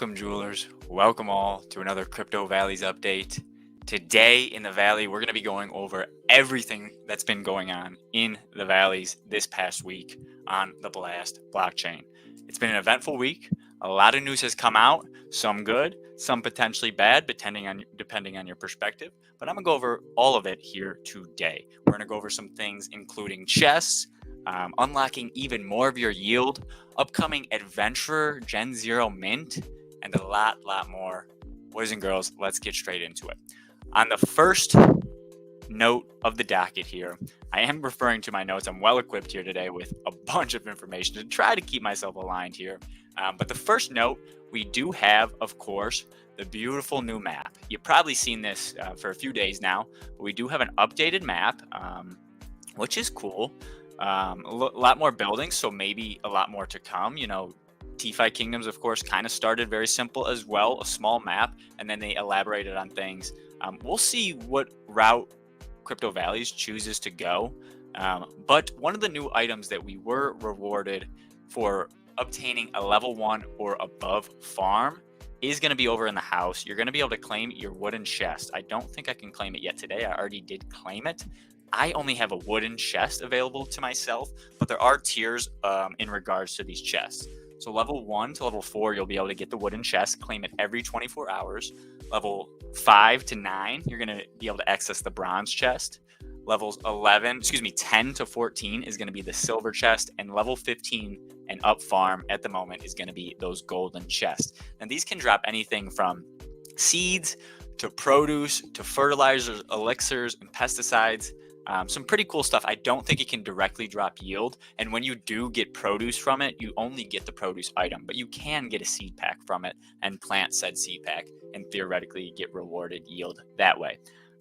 Welcome, jewelers. Welcome all to another Crypto Valleys update. Today in the Valley, we're going to be going over everything that's been going on in the Valleys this past week on the Blast blockchain. It's been an eventful week. A lot of news has come out, some good, some potentially bad, depending on your perspective. But I'm going to go over all of it here today. We're going to go over some things including chests, unlocking even more of your yield, upcoming Adventurer Gen 0 mint, and a lot more. Boys and girls, let's get straight into it. On the first note of the docket here, I am referring to my notes. I'm well equipped here today with a bunch of information to try to keep myself aligned here. But the first note, we do have, of course, the beautiful new map. You've probably seen this for a few days now, but we do have an updated map, which is cool. A lot more buildings, so maybe a lot more to come. You know, DeFi Kingdoms, of course, kind of started very simple as well, a small map, and then they elaborated on things. We'll see what route Crypto Valleys chooses to go. But one of the new items that we were rewarded for obtaining a level 1 or above farm is going to be over in the house. You're going to be able to claim your wooden chest. I don't think I can claim it yet today. I already did claim it. I only have a wooden chest available to myself, but there are tiers in regards to these chests. So level 1 to level 4, you'll be able to get the wooden chest, claim it every 24 hours. Level 5 to 9, you're going to be able to access the bronze chest. Levels 10 to 14 is going to be the silver chest, and level 15 and up farm at the moment is going to be those golden chests. And these can drop anything from seeds to produce to fertilizers, elixirs, and pesticides. Some pretty cool stuff. I don't think it can directly drop yield, and when you do get produce from it, you only get the produce item, but you can get a seed pack from it and plant said seed pack and theoretically get rewarded yield that way.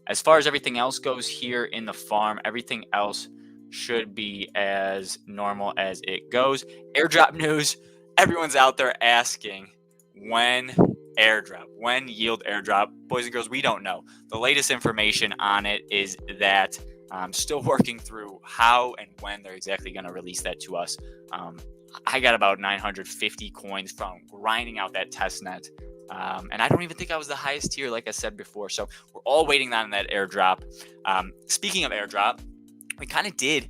As far as everything else goes here in the farm, everything else should be as normal as it goes. Airdrop news, everyone's out there asking when airdrop, when yield airdrop. Boys and girls, we don't know. The latest information on it is that I'm still working through how and when they're exactly going to release that to us. I got about 950 coins from grinding out that test net. And I don't even think I was the highest tier, like I said before. So we're all waiting on that airdrop. Speaking of airdrop, we kind of did,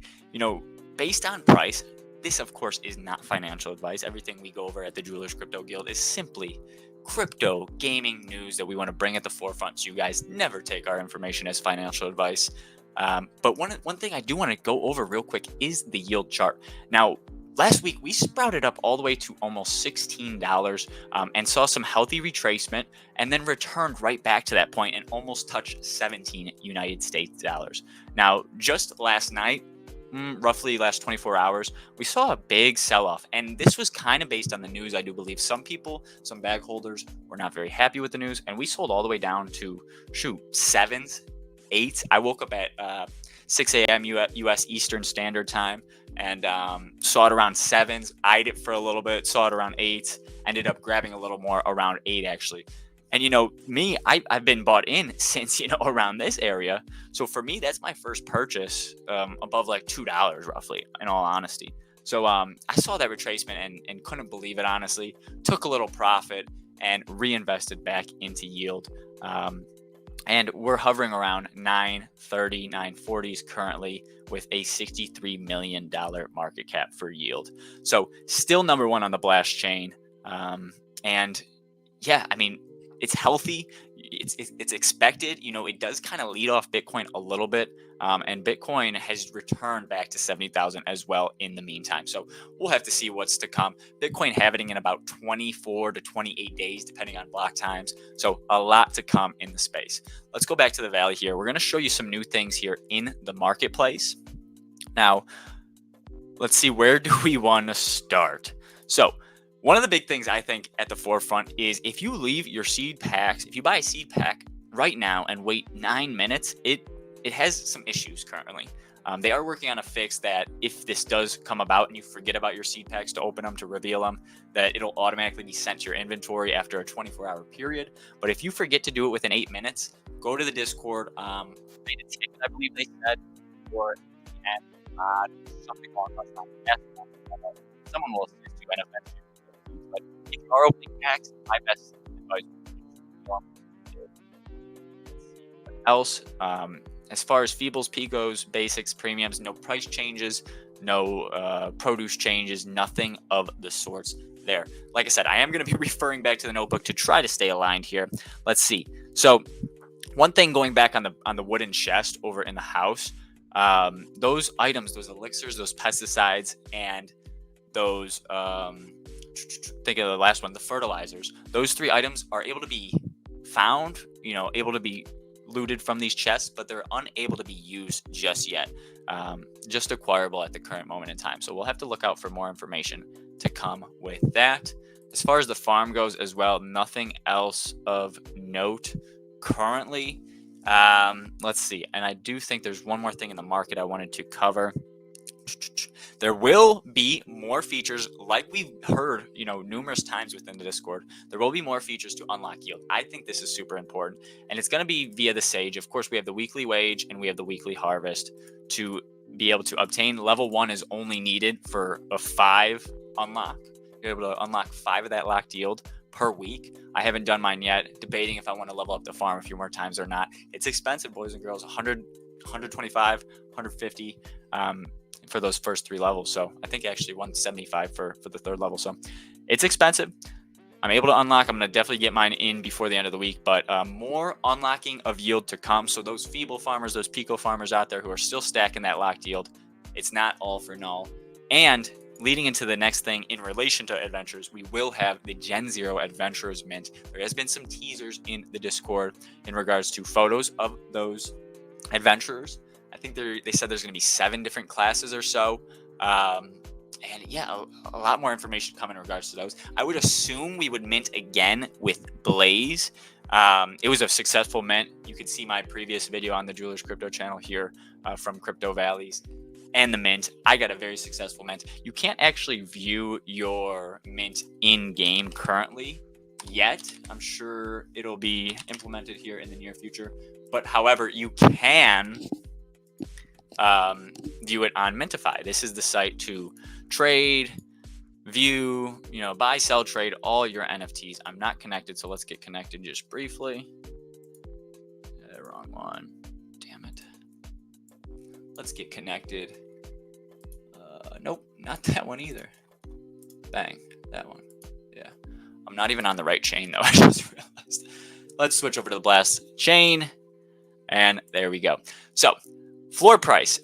based on price. This, of course, is not financial advice. Everything we go over at the Jewelers Crypto Guild is simply crypto gaming news that we want to bring at the forefront, so you guys never take our information as financial advice. But one thing I do want to go over real quick is the yield chart. Now, last week, we sprouted up all the way to almost $16 and saw some healthy retracement and then returned right back to that point and almost touched 17 United States dollars. Now, just last night, roughly last 24 hours, we saw a big sell-off, and this was kind of based on the news. I do believe some bag holders were not very happy with the news, and we sold all the way down to 7s, 8s. I woke up at 6 a.m. U.S. Eastern Standard Time and saw it around 7s, eyed it for a little bit, saw it around 8s, ended up grabbing a little more around 8 actually. And me, I've been bought in since around this area. So for me, that's my first purchase above like $2 roughly, in all honesty. So I saw that retracement and couldn't believe it, honestly. Took a little profit and reinvested back into yield. And we're hovering around 930, 940s currently with a $63 million market cap for yield. So still number one on the Blast chain. And yeah, I mean, it's healthy. It's expected. It does kind of lead off Bitcoin a little bit. And Bitcoin has returned back to 70,000 as well in the meantime. So we'll have to see what's to come. Bitcoin halving in about 24 to 28 days, depending on block times. So a lot to come in the space. Let's go back to the Valley here. We're going to show you some new things here in the marketplace. Now, let's see, where do we want to start? So one of the big things I think at the forefront is if you leave your seed packs, if you buy a seed pack right now and wait 9 minutes, it has some issues currently. They are working on a fix that if this does come about and you forget about your seed packs to open them, to reveal them, that it'll automatically be sent to your inventory after a 24-hour period. But if you forget to do it within 8 minutes, go to the Discord, write a ticket, I believe they said, or something along those lines. Someone will assist you and eventually. But if you are opening packs. My best advice else. As far as Feebles, Picos, Basics, Premiums, no price changes, no produce changes, nothing of the sorts there. Like I said, I am going to be referring back to the notebook to try to stay aligned here. Let's see. So one thing going back on the wooden chest over in the house, those items, those elixirs, those pesticides, and those think of the last one, the fertilizers. Those 3 items are able to be found, able to be looted from these chests, but they're unable to be used just yet, just acquirable at the current moment in time. So we'll have to look out for more information to come with that. As far as the farm goes as well, nothing else of note currently. Let's see. And I do think there's one more thing in the market I wanted to cover. There will be more features, like we've heard, numerous times within the Discord. There will be more features to unlock yield. I think this is super important, and it's going to be via the Sage. Of course, we have the weekly wage and we have the weekly harvest to be able to obtain. Level 1 is only needed for a 5 unlock. You're able to unlock 5 of that locked yield per week. I haven't done mine yet, debating if I want to level up the farm a few more times or not. It's expensive, boys and girls. 100, 125, 150 for those first 3 levels. So I think actually 175 for the 3rd level. So it's expensive. I'm able to unlock. I'm going to definitely get mine in before the end of the week, but more unlocking of yield to come. So those feeble farmers, those Pico farmers out there who are still stacking that locked yield, it's not all for null. And leading into the next thing in relation to adventures, we will have the Gen 0 Adventurers Mint. There has been some teasers in the Discord in regards to photos of those adventurers. I think they said there's going to be 7 different classes or so. And yeah, a lot more information coming in regards to those. I would assume we would mint again with Blaze. It was a successful mint. You could see my previous video on the Jewelers Crypto channel here from Crypto Valleys and the mint. I got a very successful mint. You can't actually view your mint in game currently yet. I'm sure it'll be implemented here in the near future. But however, you can view it on Mintify. This is the site to trade, view, buy, sell, trade all your NFTs. I'm not connected, so let's get connected just briefly. Wrong one. Damn it. Let's get connected. Nope, not that one either. Bang, that one. Yeah. I'm not even on the right chain, though. I just realized. Let's switch over to the Blast chain. And there we go. So, floor price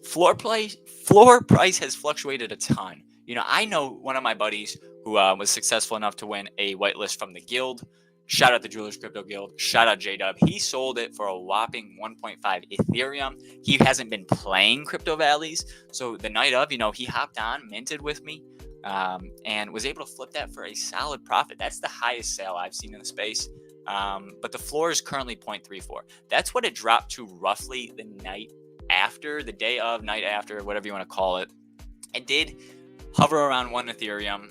has fluctuated a ton. I know one of my buddies who was successful enough to win a whitelist from the guild. Shout out the Jewelers Crypto Guild. Shout out J-Dub. He sold it for a whopping 1.5 Ethereum. He hasn't been playing Crypto Valleys. So the night of, he hopped on, minted with me, and was able to flip that for a solid profit. That's the highest sale I've seen in the space. But the floor is currently 0.34. That's what it dropped to roughly the night after, the day of, night after, whatever you want to call it. It did hover around 1 Ethereum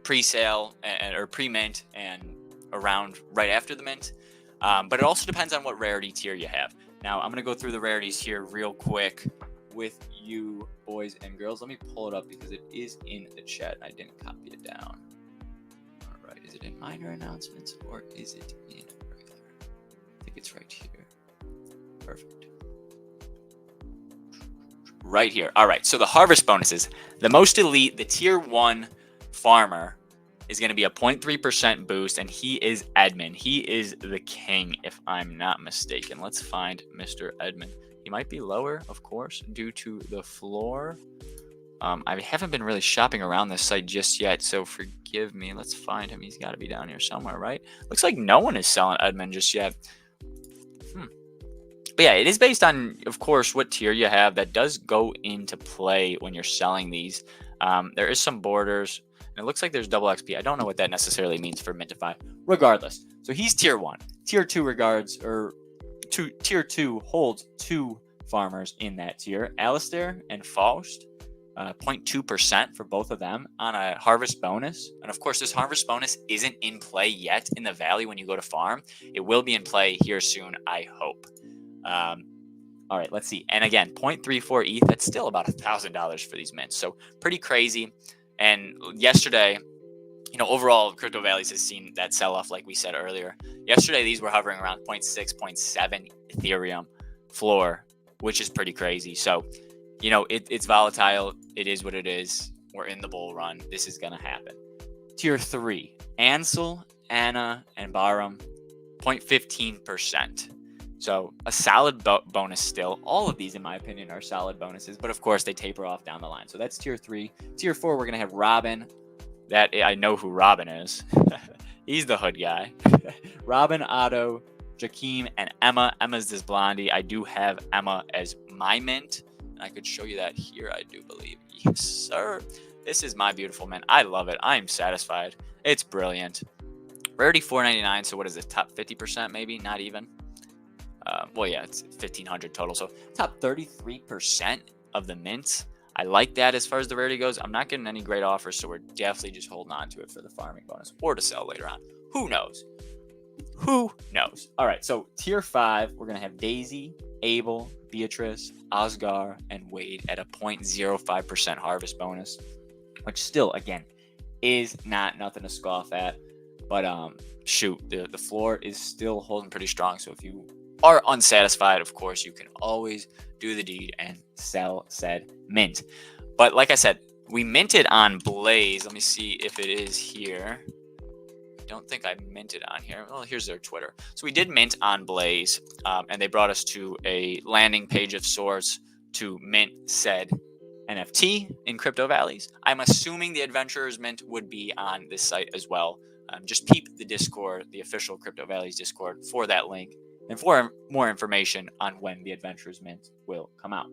pre-sale or pre-mint and around right after the mint. But it also depends on what rarity tier you have. Now, I'm going to go through the rarities here real quick with you boys and girls. Let me pull it up because it is in the chat. I didn't copy it down. All right. Is it in minor announcements or is it in regular? I think it's right here. Perfect. Right here. All right. So the harvest bonuses, the most elite, the tier 1 farmer is going to be a 0.3% boost, and he is Edmund. He is the king, if I'm not mistaken. Let's find Mr. Edmund. He might be lower, of course, due to the floor. I haven't been really shopping around this site just yet, so forgive me. Let's find him. He's got to be down here somewhere, right? Looks like no one is selling Edmund just yet. But yeah, it is based on, of course, what tier you have. That does go into play when you're selling these. There is some borders. And it looks like there's double XP. I don't know what that necessarily means for Mintify. Regardless. So he's tier 1. Tier 2 tier 2 holds 2 farmers in that tier. Alistair and Faust. 0.2% for both of them on a harvest bonus. And of course, this harvest bonus isn't in play yet in the valley when you go to farm. It will be in play here soon, I hope. All right, let's see. And again, 0.34 ETH, that's still about $1,000 for these mints. So pretty crazy. And yesterday, overall, Crypto Valleys has seen that sell-off, like we said earlier. Yesterday, these were hovering around 0.6, 0.7 Ethereum floor, which is pretty crazy. So, it's volatile. It is what it is. We're in the bull run. This is going to happen. Tier 3, Ansel, Anna, and Barum, 0.15%. So a solid bonus still. All of these, in my opinion, are solid bonuses. But, of course, they taper off down the line. So that's Tier 3. Tier 4, we're going to have Robin. That I know who Robin is. He's the hood guy. Robin, Otto, Jakeem, and Emma. Emma's this blondie. I do have Emma as my mint. And I could show you that here, I do believe. Yes, sir. This is my beautiful mint. I love it. I'm satisfied. It's brilliant. Rarity 499. So what is it? Top 50% maybe? Not even. Well, yeah, it's 1,500 total. So top 33% of the mints. I like that as far as the rarity goes. I'm not getting any great offers, so we're definitely just holding on to it for the farming bonus or to sell later on. Who knows? Who knows? All right, so tier 5, we're going to have Daisy, Abel, Beatrice, Osgar, and Wade at a 0.05% harvest bonus, which still, again, is not nothing to scoff at. But shoot, the floor is still holding pretty strong. So if you are unsatisfied, of course, you can always do the deed and sell said mint. But like I said, we minted on Blaze. Let me see if it is here. I don't think I minted on here. Well, here's their Twitter. So we did mint on Blaze, and they brought us to a landing page of sorts to mint said NFT in Crypto Valleys. I'm assuming the Adventurers Mint would be on this site as well. Just peep the Discord, the official Crypto Valleys Discord, for that link and for more information on when the Adventurers Mint will come out.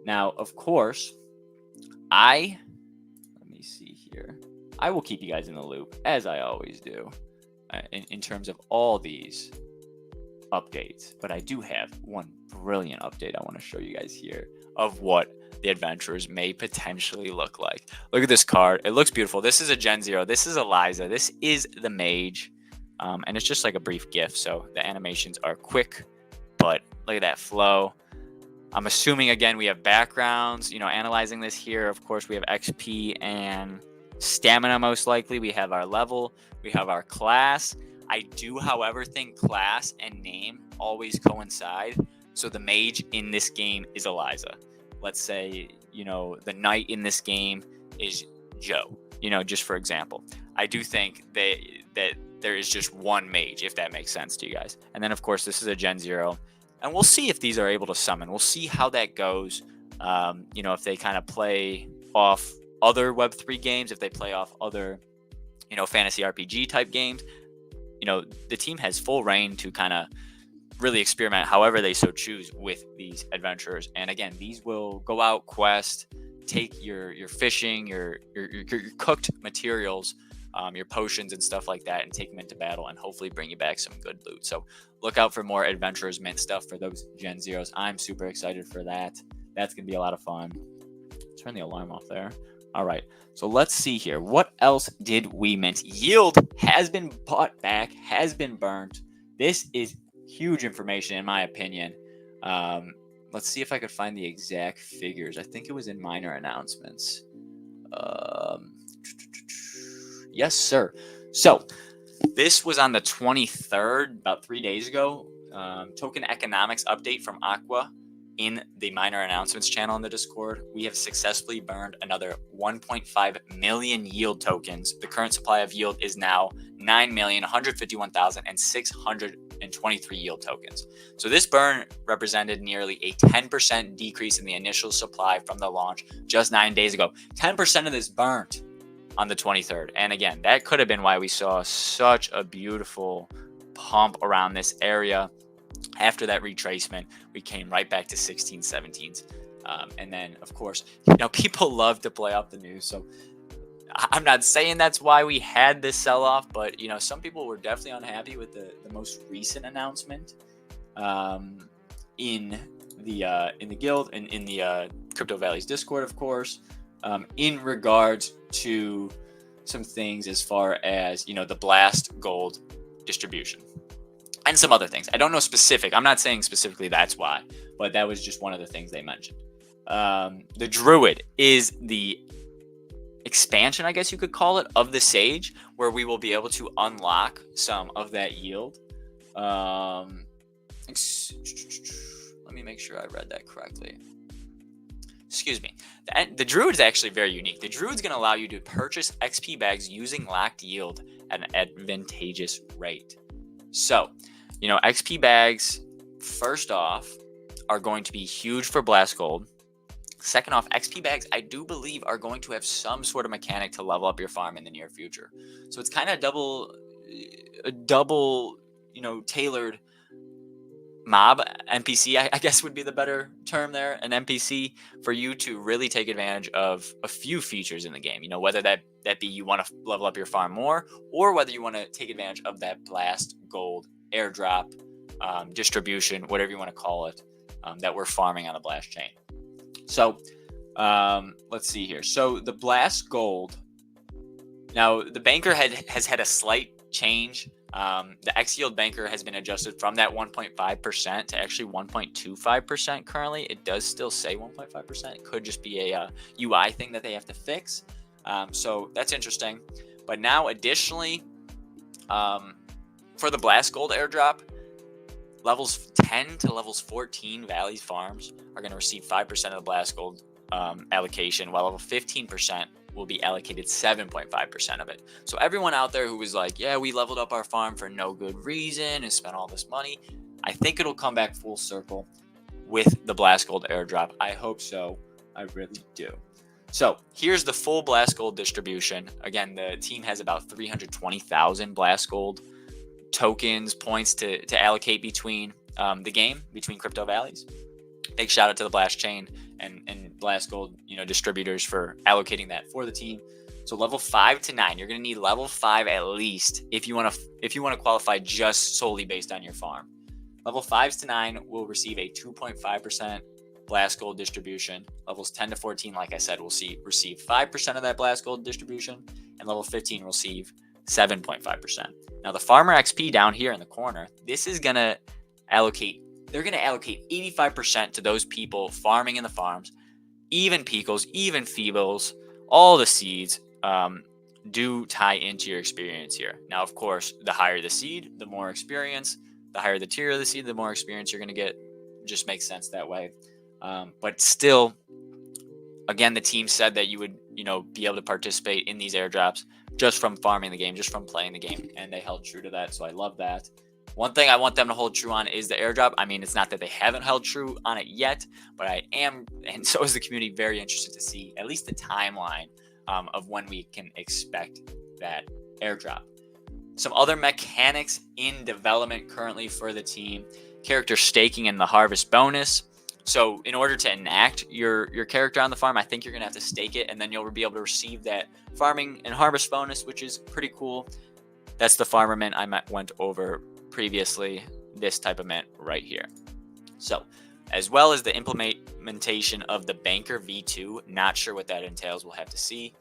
Now, of course, let me see here. I will keep you guys in the loop, as I always do, in terms of all these updates. But I do have one brilliant update I want to show you guys here of what the Adventurers may potentially look like. Look at this card. It looks beautiful. This is a Gen 0. This is Eliza. This is the Mage. And it's just like a brief GIF. So the animations are quick, but look at that flow. I'm assuming, again, we have backgrounds, analyzing this here. Of course, we have XP and stamina, most likely. We have our level. We have our class. I do, however, think class and name always coincide. So the Mage in this game is Eliza. Let's say, the Knight in this game is Joe, just for example. I do think that there is just one Mage, if that makes sense to you guys. And then, of course, this is a Gen 0. And we'll see if these are able to summon. We'll see how that goes. If they kind of play off other Web3 games, if they play off other, fantasy RPG type games. The team has full reign to kind of really experiment however they so choose with these adventurers. And again, these will go out, quest, take your fishing, your cooked materials, your potions and stuff like that, and take them into battle and hopefully bring you back some good loot. So look out for more Adventurers Mint stuff for those Gen 0s. I'm super excited for that. That's going to be a lot of fun. Turn the alarm off there. All right, so let's see here. What else did we mint? Yield has been bought back, has been burnt. This is huge information, in my opinion. Let's see if I could find the exact figures. I think it was in minor announcements. Yes, sir. So this was on the 23rd, about 3 days ago. Token economics update from Aqua in the minor announcements channel in the Discord. We have successfully burned another 1.5 million yield tokens. The current supply of yield is now 9,151,623 yield tokens. So this burn represented nearly a 10% decrease in the initial supply from the launch just 9 days ago. 10% of this burnt on the 23rd. And again, that could have been why we saw such a beautiful pump around this area. After that retracement, we came right back to 16, 17s. And then, of course, people love to play up the news. So I'm not saying that's why we had this sell-off, but, some people were definitely unhappy with the most recent announcement in the guild and in the Crypto Valleys Discord, of course, in regards to some things as far as, the Blast Gold distribution. And some other things. I don't know specific. I'm not saying specifically that's why, but that was just one of the things they mentioned. The Druid is it's expansion, I guess you could call it, of the Sage, where we will be able to unlock some of that yield. Let me make sure I read that correctly. Excuse me. The Druid is actually very unique. The Druid is going to allow you to purchase XP bags using locked yield at an advantageous rate. So, XP bags, first off, are going to be huge for Blast Gold. Second off, XP bags, I do believe, are going to have some sort of mechanic to level up your farm in the near future. So it's kind of a double, tailored mob NPC, I guess would be the better term there, an NPC for you to really take advantage of a few features in the game. Whether that be you want to level up your farm more, or whether you want to take advantage of that Blast Gold airdrop distribution, whatever you want to call it, that we're farming on the Blast chain. So let's see here. So the Blast Gold, now the banker has had a slight change. The X yield banker has been adjusted from that 1.5% to actually 1.25% currently. It does still say 1.5%. It could just be a UI thing that they have to fix. So that's interesting. But now additionally, for the Blast Gold airdrop, levels 10 to levels 14 Valleys farms are going to receive 5% of the Blast Gold allocation, while level 15% will be allocated 7.5% of it. So everyone out there who was like, yeah, we leveled up our farm for no good reason and spent all this money, I think it'll come back full circle with the Blast Gold airdrop. I hope so. I really do. So here's the full Blast Gold distribution. Again, the team has about 320,000 Blast Gold tokens, points to allocate between the game, between crypto valleys. Big shout out to the Blast chain and Blast Gold, distributors for allocating that for the team. So level 5 to 9, you're going to need level 5 at least if you want to qualify just solely based on your farm. Level 5s to 9 will receive a 2.5% Blast Gold distribution. Levels 10 to 14, like I said, will receive 5% of that Blast Gold distribution, and level 15 will receive 7.5%. Now the Farmer XP down here in the corner, this is going to allocate. They're going to allocate 85% to those people farming in the farms, even Peakles, even Feebles, all the seeds do tie into your experience here. Now, of course, the higher the seed, the more experience. The higher the tier of the seed, the more experience you're going to get. Just makes sense that way. But still, again, the team said that you would, be able to participate in these airdrops just from farming the game, just from playing the game, and they held true to that. So I love that. One thing I want them to hold true on is the airdrop. I mean, it's not that they haven't held true on it yet, but I am, and so is the community, very interested to see at least the timeline of when we can expect that airdrop. Some other mechanics in development currently for the team: character staking and the harvest bonus. So in order to enact your character on the farm, I think you're going to have to stake it, and then you'll be able to receive that farming and harvest bonus, which is pretty cool. That's the farmer mint I went over previously, this type of mint right here. So as well as the implementation of the banker v2, not sure what that entails, we'll have to see,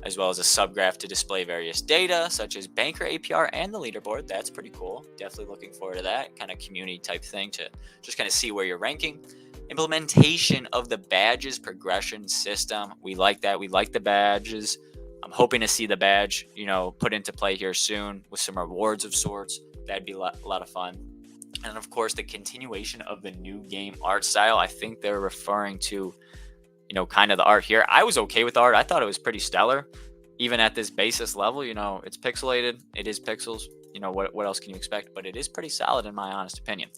as well as a subgraph to display various data such as banker APR and the leaderboard. That's pretty cool. Definitely looking forward to that kind of community type thing to just kind of see where you're ranking. Implementation of the badges progression system. We like that. We like the badges. I'm hoping to see the badge, put into play here soon with some rewards of sorts. That'd be a lot of fun. And of course, the continuation of the new game art style. I think they're referring to, kind of the art here. I was okay with the art. I thought it was pretty stellar. Even at this basis level, it's pixelated. It is pixels. What else can you expect? But it is pretty solid in my honest opinion.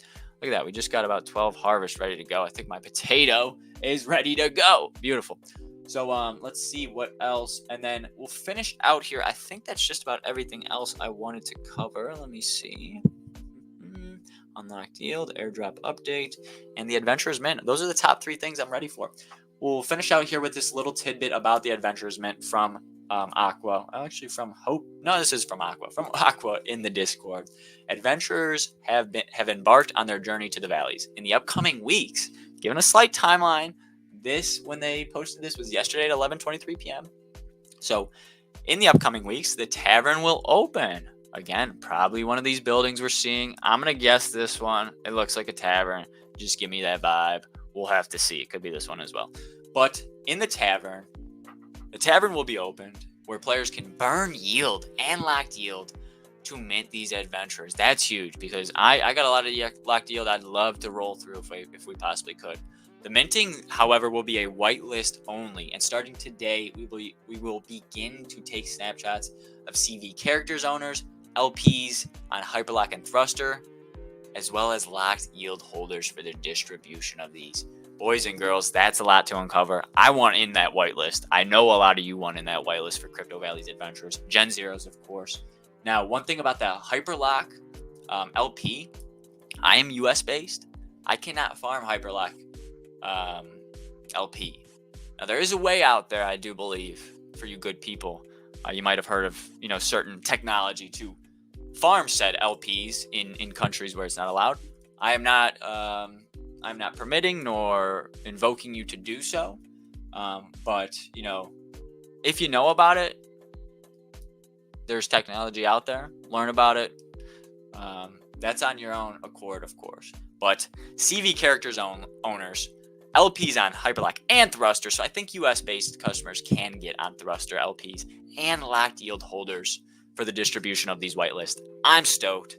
Look at that. We just got about 12 harvests ready to go. I think my potato is ready to go. Beautiful. So let's see what else. And then we'll finish out here. I think that's just about everything else I wanted to cover. Let me see. Unlocked yield, airdrop update, and the Adventurer's Mint. Those are the top 3 things I'm ready for. We'll finish out here with this little tidbit about the Adventurer's Mint from Aqua. Actually, from Hope. No, this is from Aqua. From Aqua in the Discord. Adventurers have embarked on their journey to the valleys. In the upcoming weeks, given a slight timeline, when they posted this was yesterday at 11:23 p.m. So in the upcoming weeks, the tavern will open. Again, probably one of these buildings we're seeing. I'm going to guess this one. It looks like a tavern. Just give me that vibe. We'll have to see. It could be this one as well. But in the tavern, The tavern will be opened where players can burn yield and locked yield to mint these adventurers. That's huge because I got a lot of locked yield I'd love to roll through if we possibly could. The minting, however, will be a whitelist only, and starting today, we will begin to take snapshots of CV characters owners, LPs on Hyperlock and Thruster, as well as locked yield holders for the distribution of these. Boys and girls, that's a lot to uncover. I want in that whitelist. I know a lot of you want in that whitelist for Crypto Valley's adventurers. Gen Zeros, of course. Now, one thing about the Hyperlock LP, I am US based. I cannot farm Hyperlock LP. Now, there is a way out there, I do believe, for you good people. You might have heard of certain technology to farm said LPs in countries where it's not allowed. I'm not permitting nor invoking you to do so. But if you know about it, there's technology out there. Learn about it. That's on your own accord, of course. But CV characters owners, LPs on Hyperlock and Thruster. So I think US-based customers can get on Thruster LPs and locked yield holders for the distribution of these whitelists. I'm stoked.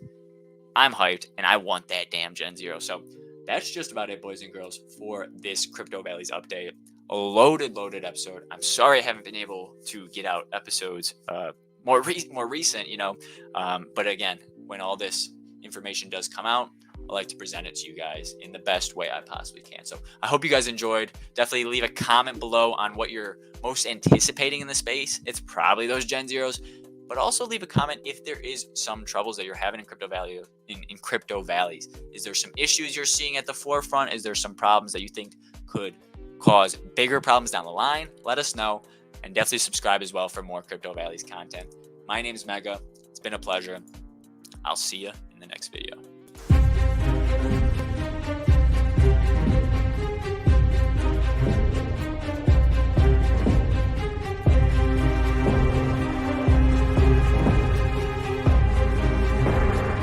I'm hyped, and I want that damn Gen Zero. So that's just about it, boys and girls, for this Crypto Valley's update. A loaded episode. I'm sorry I haven't been able to get out episodes more recent, but again, when all this information does come out, I like to present it to you guys in the best way I possibly can. So I hope you guys enjoyed. Definitely leave a comment below on what you're most anticipating in the space. It's probably those Gen Zeros, but also leave a comment if there is some troubles that you're having in Crypto Valley, in Crypto Valleys. Is there some issues you're seeing at the forefront? Is there some problems that you think could cause bigger problems down the line? Let us know, and definitely subscribe as well for more Crypto Valleys content. My name is Mega. It's been a pleasure. I'll see you in the next video.